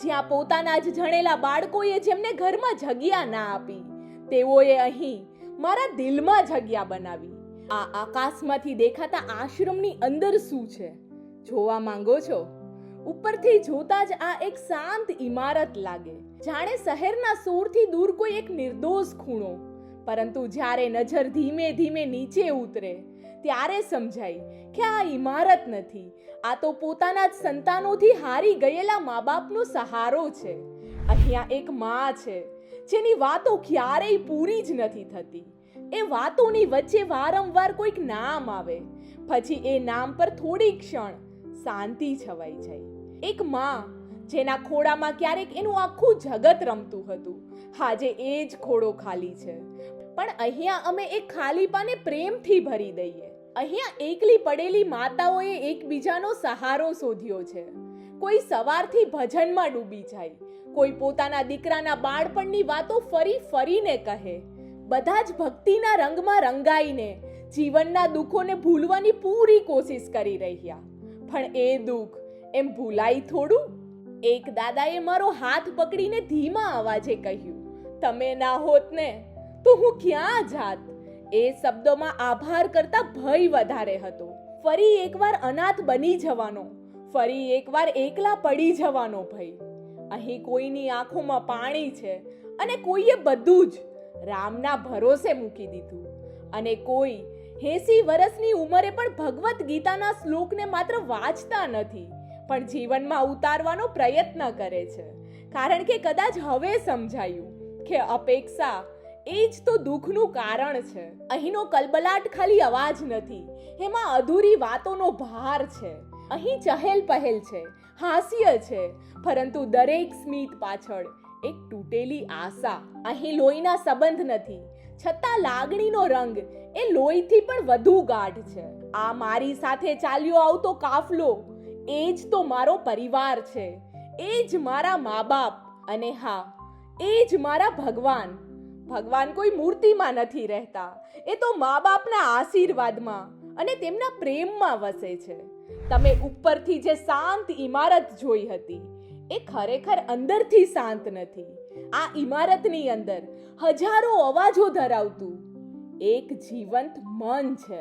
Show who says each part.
Speaker 1: જ્યાં પોતાના જ જણેલા બાળકોએ જેમને ઘરમાં જગ્યા ના આપી, તેઓએ અહીં મારા દિલમાં જગ્યા બનાવી. આ આકાશમાંથી દેખાતા આશ્રમની અંદર શું છે જોવા માંગો છો? ઉપરથી જોતા જ આ એક શાંત ઇમારત લાગે, જાણે શહેરના શોરથી દૂર કોઈ એક નિર્દોષ ખૂણો. પરંતુ જ્યારે નજર ધીમે ધીમે નીચે ઉતરે ત્યારે સમજાય કે આ ઇમારત નથી, આ તો પોતાના જ સંતાનોથી હારી ગયેલા મા બાપનો સહારો છે. અહીંયા એક માં છે જેની વાતો ક્યારેય પૂરી જ નથી થતી. એ વાતોની વચ્ચે વારંવાર કોઈક નામ આવે, પછી એ નામ પર થોડી ક્ષણ શાંતિ છવાઈ જાય. એક માં જેના ખોળામાં ક્યારેક એનું આખું જગત રમતું હતું, આજે એ જ ખોળો ખાલી છે. પણ અહીંયા અમે એ ખાલીપાને પ્રેમથી ભરી દઈએ. અહીંયા એકલી પડેલી માતાઓએ એકબીજાનો સહારો શોધ્યો છે. કોઈ સવારથી ભજનમાં ડૂબી જાય, કોઈ પોતાના દીકરાના બાળપણની વાતો ફરી ફરીને કહે. બધા જ ભક્તિના રંગમાં રંગાઈને જીવનના દુઃખોને ભૂલવાની પૂરી કોશિશ કરી રહ્યા. પણ એ દુઃખ એમ ભૂલાય થોડું? એક દાદાએ મારો હાથ પકડીને ધીમા અવાજે કહ્યું, તમે ના હોત ને તો હું ક્યાં જાત? એ શબ્દોમાં આભાર કરતા ભય વધારે હતો. ફરી એકવાર અનાથ બની જવાનો, ફરી એકવાર એકલા પડી જવાનો ભય. અહીં કોઈની આંખોમાં પાણી છે અને કોઈએ બધું જ રામના ભરોસે મૂકી દીધું. અને કોઈ 80 વર્ષની ઉંમરે પણ ભગવદ્ ગીતાના શ્લોકને માત્ર વાંચતા નથી, પણ જીવનમાં ઉતારવાનો પ્રયત્ન કરે છે. કારણ કે કદાચ હવે સમજાયું કે અપેક્ષા એ જ તો દુઃખનું કારણ છે. અહીંનો કલબલાટ ખાલી અવાજ નથી, એમાં અધૂરી વાતોનો ભાર છે. અહીં ચહેલ પહેલ છે, હાસ્ય છે, પરંતુ દરેક સ્મિત પાછળ એક તૂટેલી આશા. અહીં લોહીના સંબંધ નથી, છતાં લાગણીનો રંગ એ લોહીથી પણ વધુ ગાઢ છે. આ મારી સાથે ચાલ્યો આવતો કાફલો એ જ તો મારો પરિવાર છે, એ જ મારા મા બાપ, અને હા, એ જ મારા ભગવાન. ભગવાન કોઈ મૂર્તિમાં નથી રહેતા, એ તો મા બાપના આશીર્વાદમાં અને તેમના પ્રેમમાં વસે છે. તમે ઉપરથી જે શાંત ઇમારત જોઈ હતી, એ ખરેખર અંદરથી શાંત નથી. આ ઇમારતની અંદર હજારો અવાજો ધરાવતું એક જીવંત મન છે.